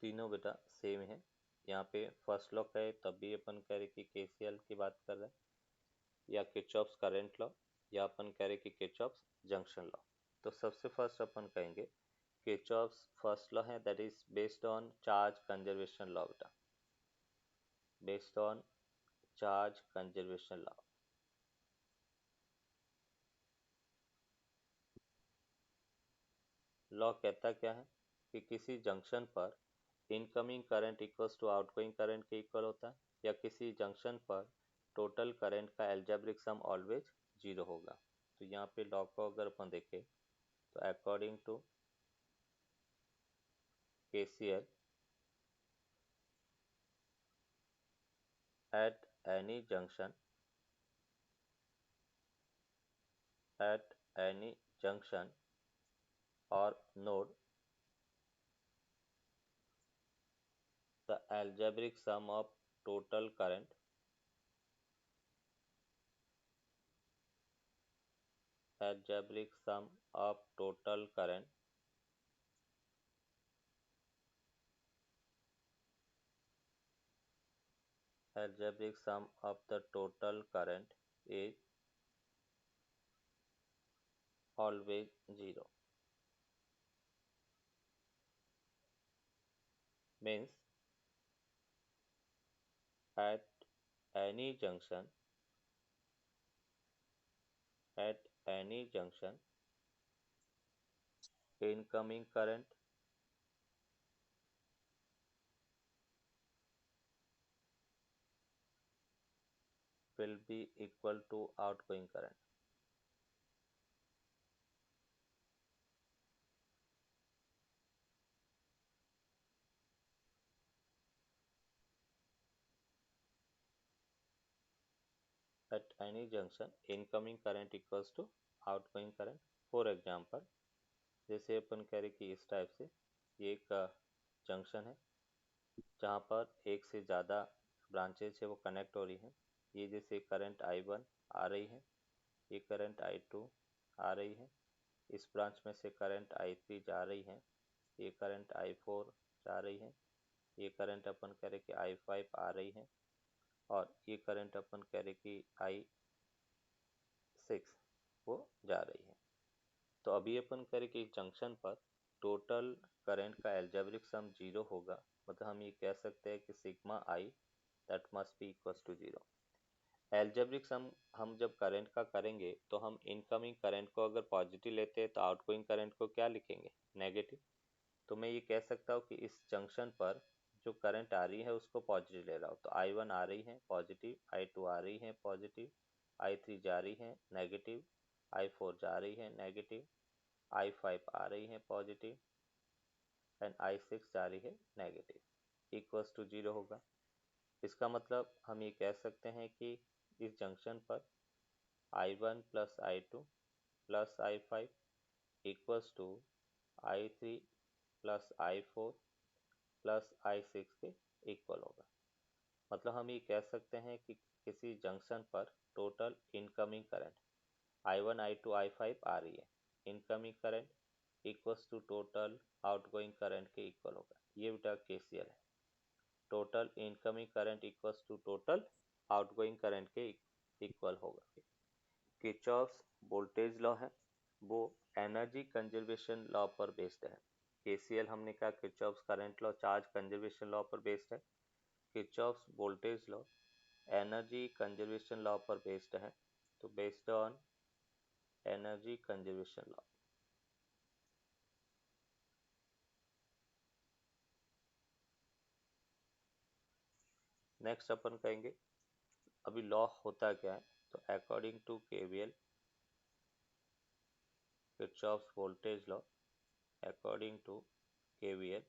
तीनों बेटा सेम है। यहाँ पे फर्स्ट लॉ कहे तब भी अपन कह रहे कि केसीएल की बात कर रहे हैं, या किरचॉफ्स करंट लॉ, या अपन कह रहे कि किरचॉफ्स जंक्शन लॉ। तो सबसे फर्स्ट अपन कहेंगे किरचॉफ्स फर्स्ट लॉ है that is based on charge conservation law बेटा। based on charge conservation law. Law कहता क्या है कि किसी जंक्शन पर incoming current equals to outgoing current के इक्वल होता है, या किसी जंक्शन पर टोटल करंट का एल्जेब्रिक सम ऑलवेज जीरो होगा। तो यहाँ पे लॉ को अगर अपन देखें तो according to KCL at any junction or node, the algebraic sum of total current algebraic sum of the total current is always zero. Means at any junction incoming current will be equal to outgoing current. At any junction incoming current equals to outgoing current. For example, जैसे अपन कह रहे कि इस टाइप से ये एक जंक्शन है जहाँ पर एक से ज़्यादा ब्रांचेज है वो कनेक्ट हो रही हैं। ये जैसे करंट I1 आ रही है, ये करंट I2 आ रही है, इस ब्रांच में से करंट I3 जा रही है, ये करंट I4 जा रही है, ये करंट अपन कह रहे कि I5 आ रही है, और ये करंट अपन कह रहे कि I6 वो जा रही है। तो अभी अपन करें कि जंक्शन पर टोटल करंट का एल्जेब्रिक सम जीरो होगा, मतलब हम ये कह सकते हैं कि sigma I that must be equal to zero. Algebraic sum हम जब करंट का करेंगे तो हम इनकमिंग करंट को अगर पॉजिटिव लेते हैं तो आउटगोइंग करंट को क्या लिखेंगे, नेगेटिव। तो मैं ये कह सकता हूँ कि इस जंक्शन पर जो करंट आ रही है उसको पॉजिटिव ले रहा हूँ, तो I1 आ रही है पॉजिटिव, I2 आ रही है पॉजिटिव, I3 जा रही है नेगेटिव, I4 जा रही है नेगेटिव, I5 आ रही है पॉजिटिव एंड I6 जा रही है नेगेटिव, इक्वल्स टू जीरो होगा। इसका मतलब हम ये कह सकते हैं कि इस जंक्शन पर I1 plus I2 plus I5 equals to I3 plus I4 plus I6 के इक्वल होगा। मतलब हम ये कह सकते हैं कि किसी जंक्शन पर total incoming current I1 I2 I5 आ रही है, incoming current equals to total outgoing current के इक्वल होगा। ये बेटा KCL है, total incoming current equals to total outgoing current के इक्वल होगा। किरचॉफ्स वोल्टेज लॉ है वो एनर्जी कंजर्वेशन लॉ पर बेस्ड है। KCL हमने कहा Kirchhoff's current law charge conservation law पर बेस्ड है, Kirchhoff's voltage law energy conservation law पर बेस्ड है। तो based on energy conservation law, next अपन कहेंगे अभी लॉ होता क्या है। तो according to KVL Kirchhoff's voltage law, according to KVL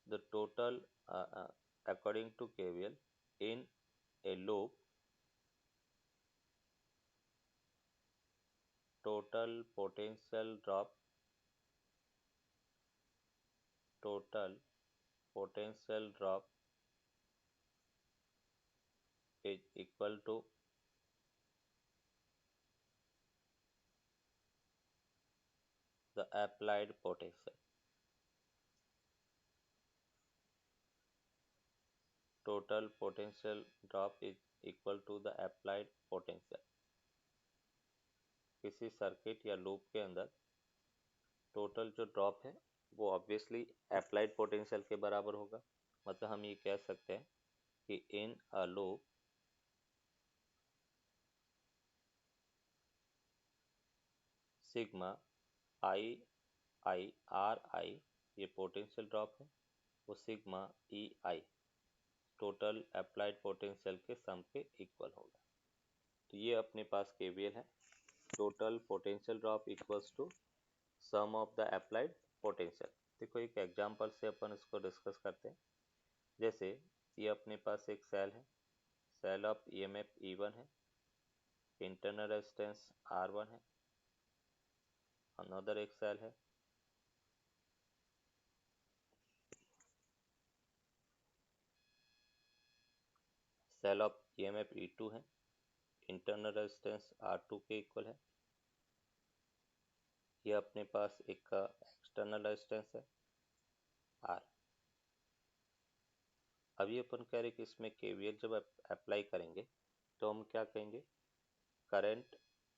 the total according to KVL in a loop total potential drop is equal to the applied potential. Total potential drop is equal to the applied potential. किसी सर्किट या लूप के अंदर टोटल जो ड्रॉप है वो ऑब्वियसली अप्लाइड पोटेंशियल के बराबर होगा। मतलब हम ये कह सकते हैं कि in a loop sigma I I R I, ये पोटेंशियल ड्रॉप है, वो sigma E I total applied potential के सम के इक्वल होगा। तो ये अपने पास केवीएल है, total potential drop equals to sum of the applied potential. देखो एक एग्जांपल से अपन इसको डिस्कस करते हैं। जैसे ये अपने पास एक सेल है, सेल ऑफ ईएमएफ E1 है, इंटरनल रेजिस्टेंस R1 है, अनदर एक सेल है, सेल ऑफ ईएमएफ E2 है, इंटरनल रेजिस्टेंस R2 के इक्वल है। ये अपने पास एक का एक्सटर्नल रेजिस्टेंस है R। अभी अपन कह रहे कि इसमें केवीएल जब अप्लाई करेंगे तो हम क्या कहेंगे, करंट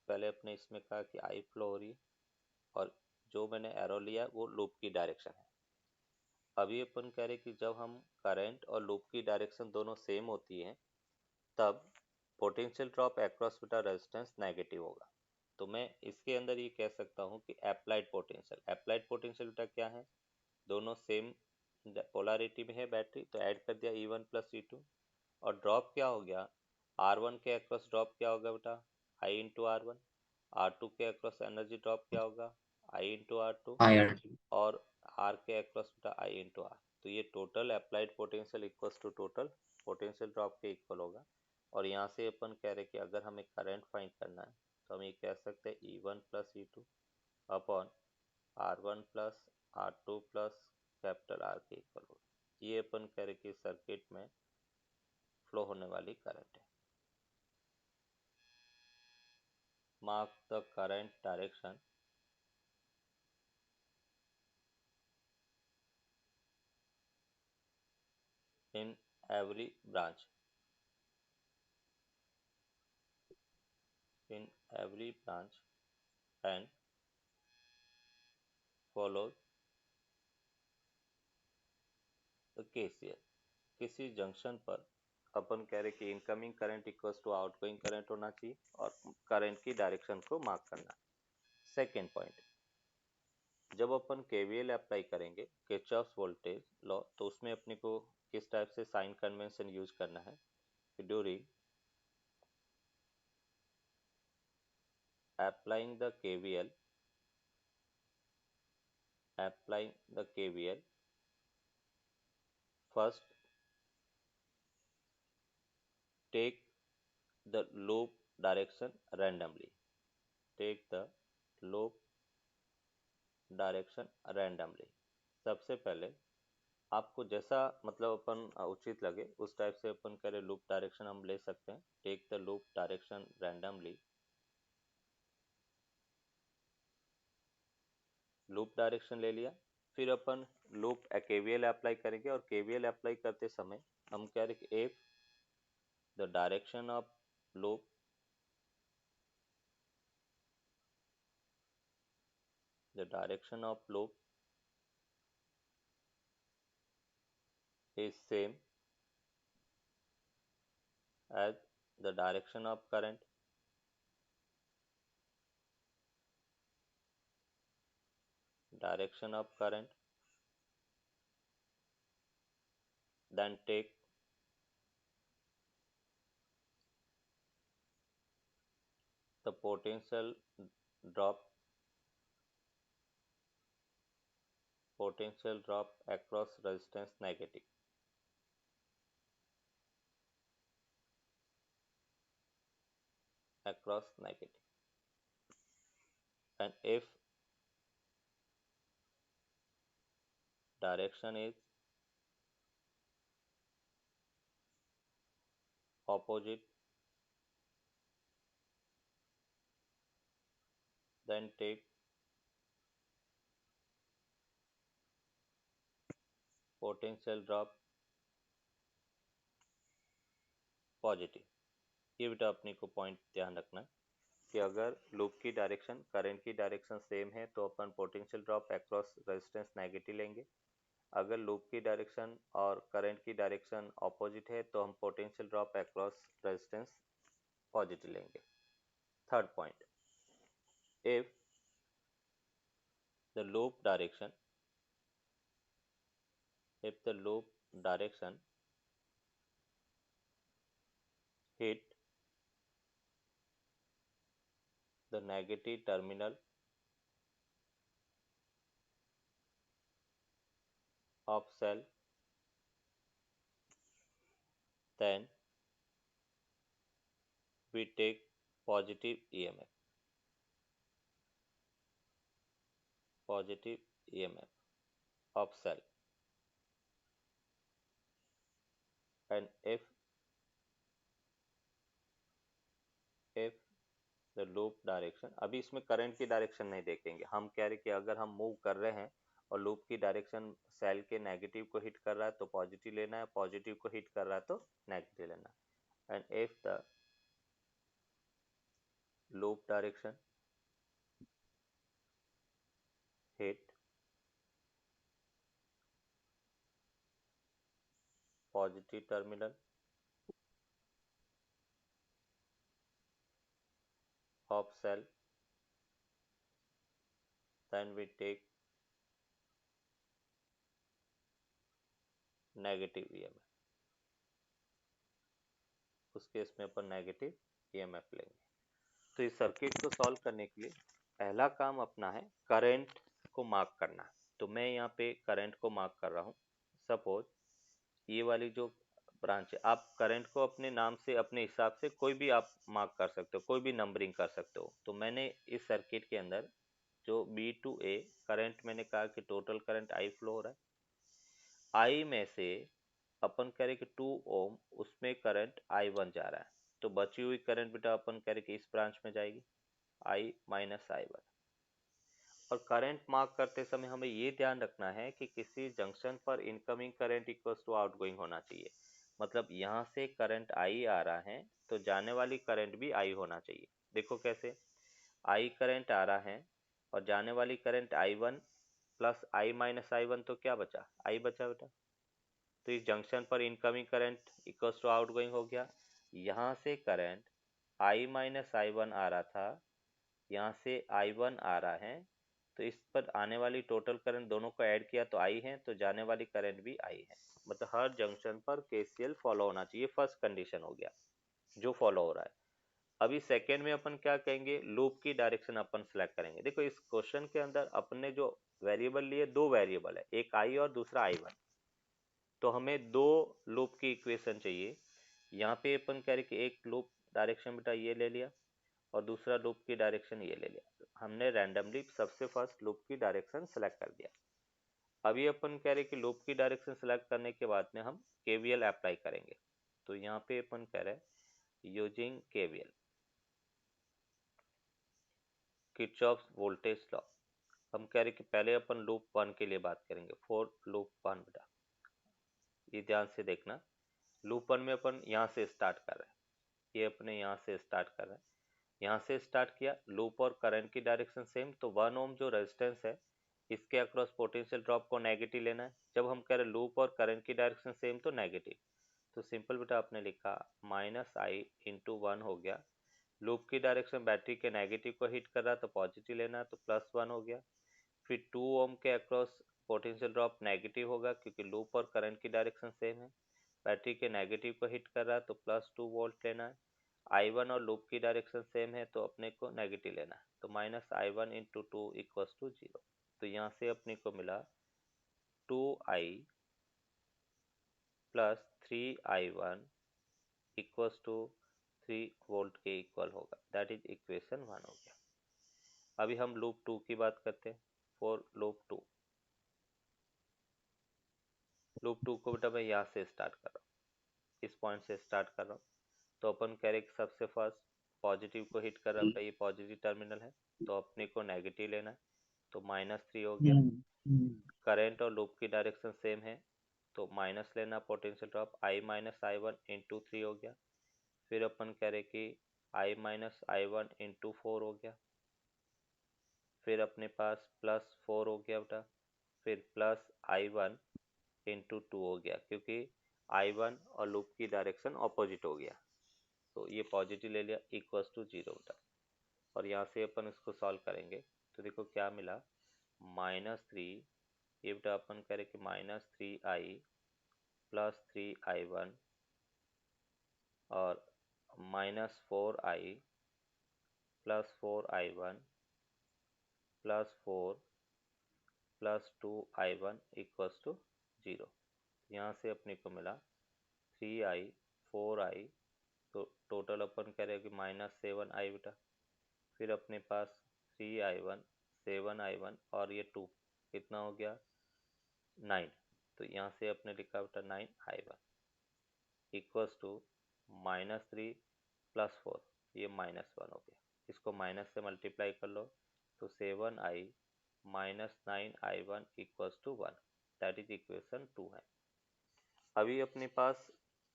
पहले अपने इसमें कहा कि आई फ्लो हो रही है और जो मैंने एरो लिया वो लूप की डायरेक्शन है। अभी अपन कह रहे कि जब हम करंट और लूप की डायरेक्शन दोनों सेम होती है तब पोटेंशियल ड्रॉप अक्रॉस बेटा रेजिस्टेंस नेगेटिव होगा। तो मैं इसके अंदर ये कह सकता हूँ कि अप्लाइड पोटेंशियल बेटा क्या है, दोनों सेम पोलैरिटी में है बैटरी, तो ऐड कर दिया E1 प्लस E2। और ड्रॉप क्या हो गया, R1 के अक्रॉस ड्रॉप क्या होगा बेटा, I इंटू R1। R2 के अक्रॉस एनर्जी ड्रॉप क्या होगा, I इंटू R2। आयर। और R के अक्रॉस बेटा I इंटू R। तो ये total applied potential equals to total potential drop के इक्वल होगा। और यहाँ से अपन कह रहे कि अगर हमें करंट फाइंड करना है तो हम ये कह सकते हैं E1 plus E2 upon R1 plus R2 plus capital R के इक्वल होगा। ये अपन कह रहे कि सर्किट में फ्लो होने वाली करंट है। Mark the current direction in every branch, in every branch and follow the KCL। किसी जंक्शन पर अपन कह रहे कि incoming current equals to outgoing current होना चाहिए और करंट की डायरेक्शन को मार्क करना। सेकेंड पॉइंट, जब अपन केवीएल अप्लाई करेंगे किरचॉफ्स वोल्टेज लॉ, तो उसमें अपने को किस टाइप से साइन कन्वेंशन यूज करना है, during applying the KVL, applying the KVL, first take the loop direction randomly, take the loop direction randomly। सबसे पहले आपको जैसा मतलब अपन उचित लगे उस टाइप से अपन करें लूप डायरेक्शन हम ले सकते हैं। Take the loop direction randomly, loop direction ले लिया, फिर अपन लूप केवीएल अप्लाई करेंगे और केवीएल अप्लाई करते समय हम कह रहे कि if the direction of loop the direction of loop is same as the direction of current, direction of current, then take the drop potential drop across resistance negative, across negative, and if direction is opposite, then take potential drop positive. ये बेटा अपने को पॉइंट ध्यान रखना है कि अगर लूप की डायरेक्शन करंट की डायरेक्शन सेम है तो अपन potential drop across resistance negative लेंगे, अगर लूप की डायरेक्शन और करंट की डायरेक्शन ऑपोजिट है तो हम potential drop across resistance positive लेंगे। Third point, if the loop direction if the loop direction hit the negative terminal of cell, then we take positive EMF, positive EMF of cell, and if the loop direction, अभी इसमें करंट की डायरेक्शन नहीं देखेंगे, हम कह रहे कि अगर हम मूव कर रहे हैं और लूप की डायरेक्शन सेल के नेगेटिव को हिट कर रहा है तो पॉजिटिव लेना है, पॉजिटिव को हिट कर रहा है तो नेगेटिव लेना है। And if the loop direction hit positive terminal of cell, then we take negative EMF, उस केस में अपन नेगेटिव ईएमएफ लेंगे। तो इस सर्किट को सॉल्व करने के लिए पहला काम अपना है करंट को मार्क करना। तो मैं यहाँ पे करंट को मार्क कर रहा हूँ। सपोज ये वाली जो ब्रांच है, आप करंट को अपने नाम से अपने हिसाब से कोई भी आप मार्क कर सकते हो, कोई भी नंबरिंग कर सकते हो। तो मैंने इस सर्किट के अंदर जो बी टू ए करंट, मैंने कहा कि टोटल करंट आई फ्लो हो रहा है, आई में से अपन कह रहे कि 2 ओम उसमें करंट I1 जा रहा है, तो बची हुई करंट बेटा अपन कह रहे कि इस ब्रांच में जाएगी I माइनस I1। और करंट मार्क करते समय हमें ये ध्यान रखना है कि किसी जंक्शन पर incoming current equals to outgoing होना चाहिए। मतलब यहाँ से करंट I आ रहा है तो जाने वाली करंट भी I होना चाहिए। देखो कैसे, I करंट आ रहा है और जाने वाली current I1 plus I minus I1, तो क्या बचा, I बचा बेटा। तो इस जंक्शन पर incoming current equals to outgoing हो गया। यहाँ से करंट I माइनस I1 आ रहा था, यहाँ से I1 आ रहा है, तो इस पर आने वाली टोटल करंट दोनों को ऐड किया तो I है, तो जाने वाली करंट भी I है। मतलब हर जंक्शन पर KCL फॉलो होना चाहिए, फर्स्ट कंडीशन हो गया जो फॉलो हो रहा है। अभी सेकेंड में अपन क्या कहेंगे, लूप की डायरेक्शन अपन सेलेक्ट करेंगे। देखो इस क्वेश्चन के अंदर अपने जो वेरिएबल लिए, दो वेरिएबल है, एक I और दूसरा I1। तो हमें दो लूप की इक्वेशन चाहिए। यहाँ पे अपन कह रहे कि एक लूप डायरेक्शन बेटा ये ले लिया और दूसरा लूप की डायरेक्शन ये ले लिया। हमने रैंडमली सबसे फर्स्ट लूप की डायरेक्शन सेलेक्ट कर दिया। अभी अपन कह रहे कि लूप की डायरेक्शन सेलेक्ट करने के बाद में हम केवीएल अप्लाई करेंगे। तो यहाँ पे अपन कह रहे हैं using KVL, Kirchhoff's voltage law. हम कह रहे कि पहले अपन लूप 1 के लिए बात करेंगे, फॉर लूप 1 बेटा ये ध्यान से देखना। लूप 1 में अपन यहाँ से स्टार्ट कर रहे हैं, ये अपने यहाँ से स्टार्ट कर रहे हैं, यहाँ से स्टार्ट किया। लूप और करंट की डायरेक्शन सेम, तो 1 ओम जो रेजिस्टेंस है इसके अक्रॉस पोटेंशियल ड्रॉप को नेगेटिव लेना है। जब हम कह रहे लूप और करंट की डायरेक्शन सेम तो नेगेटिव, तो सिंपल बेटा आपने लिखा माइनस आई इंटू 1 हो गया। लूप की डायरेक्शन बैटरी के नेगेटिव को हिट कर रहा तो पॉजिटिव लेना, तो प्लस 1 हो गया। फिर 2 ओम के अक्रॉस पोटेंशियल ड्रॉप नेगेटिव होगा क्योंकि लूप और करंट की डायरेक्शन सेम है। बैटरी के नेगेटिव को हिट कर रहा है तो प्लस 2 वोल्ट लेना है। I1 और लूप की डायरेक्शन सेम है तो अपने को नेगेटिव लेना है, तो minus I1 into 2 equals to 0। तो यहाँ से अपने को मिला 2I plus 3I1 equals to 3 volt के इक्वल होगा, दैट इज इक्वेशन 1 हो गया। अभी हम लूप 2 की बात करते हैं। फॉर लूप 2, लूप 2 को बेटा मैं यहाँ से स्टार्ट कर रहा हूँ, इस पॉइंट से स्टार्ट कर रहा हूँ। तो अपन कह रहे सबसे फर्स्ट पॉजिटिव को हिट कर रहा है, ये पॉजिटिव टर्मिनल है तो अपने को नेगेटिव लेना है, तो -3 हो गया। करंट और लूप की डायरेक्शन सेम है तो माइनस लेना, potential drop I minus I1 into 3 हो गया। फिर अपन कह रहे कि I माइनस I1 इंटू 4 हो गया। फिर अपने पास +4 हो गया बेटा, फिर प्लस I1 इंटू टू हो गया, क्योंकि I1 और लूप की डायरेक्शन ऑपोजिट हो गया, तो ये पॉजिटिव ले लिया, इक्वल्स टू 0 बेटा। और यहाँ से अपन इसको सॉल्व करेंगे तो देखो क्या मिला, -3, ये बेटा अपन करें कि -3i प्लस 3i1 और -4i plus 4i1 plus 4 plus 2i1 equals to 0। यहाँ से अपने को मिला 3i 4i, तो टोटल अपन करें कि -7i बेटा। फिर अपने पास 3i1 7i1 और ये 2 कितना हो गया 9, तो यहाँ से अपने लिखा बेटा 9i1 इक्वल्स टू -3 प्लस 4, ये -1 हो गया, इसको माइनस से मल्टीप्लाई कर लो तो 7i minus 9i1 equals to 1, that is equation 2 है। अभी अपने पास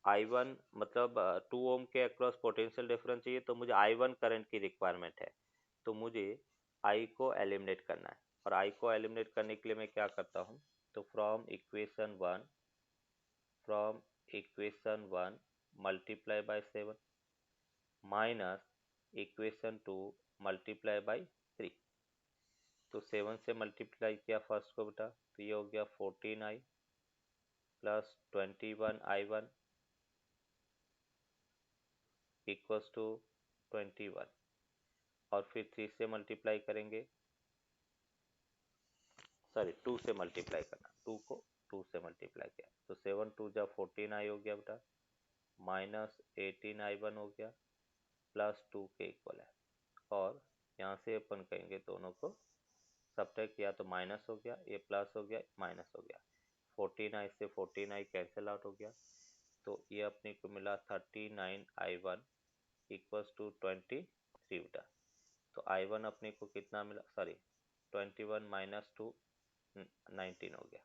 I1 मतलब 2 ओम के अक्रॉस पोटेंशियल डिफरेंस चाहिए, तो मुझे I1 करंट की रिक्वायरमेंट है, तो मुझे I को एलिमिनेट करना है। और I को एलिमिनेट करने के लिए मैं क्या करता हूँ, तो from equation 1 multiply by 7 minus equation 2 multiply by 3, तो 7 से मल्टीप्लाई किया फर्स्ट को बेटा, तो ये हो गया 14i plus 21i1 equals to 21, और फिर 3 से मल्टीप्लाई करेंगे, सॉरी 2 से मल्टीप्लाई करना, 2 को 2 से मल्टीप्लाई किया तो 7 2 जा 14i हो गया बेटा, माइनस 18i1 हो गया, प्लस 2 के इक्वल है। और यहाँ से अपन कहेंगे दोनों को सब्ट्रैक्ट किया तो माइनस हो गया, ये प्लस हो गया, माइनस हो गया, 14i से 14i कैंसिल आउट हो गया, तो ये अपने को मिला 39i1 इक्वल्स टू 23 बेटा। तो I1 अपने को कितना मिला, सॉरी 21 माइनस 2 19 हो गया,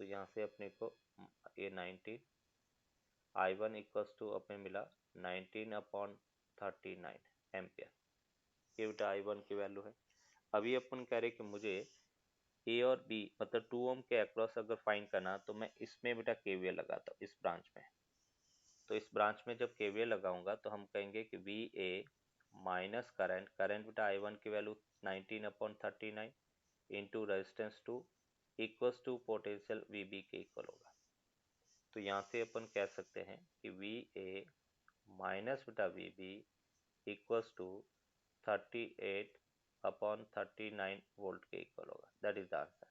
तो यहाँ से अपने को ये 19 I1 इक्वल्स टू अपने मिला 19/39 एम्पियर, ये बेटा I1 की वैल्यू है। अभी अपन कह रहे कि मुझे ए और बी मतलब 2 ओम के अक्रॉस अगर फाइंड करना, तो मैं इसमें बेटा KVL लगाता हूँ इस ब्रांच में, तो इस ब्रांच में जब KVL लगाऊंगा तो हम कहेंगे कि VA माइनस करंट बेटा I1 की value 19/39 into resistance 2 equals to potential VB के इक्वल होगा। तो यहाँ से अपन कह सकते हैं कि VA माइनस बेटा VB इक्वल्स टू 38/39 वोल्ट के इक्वल होगा, that is the answer.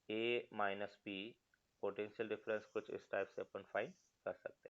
A minus B potential difference कुछ इस टाइप से अपन फाइंड कर सकते हैं।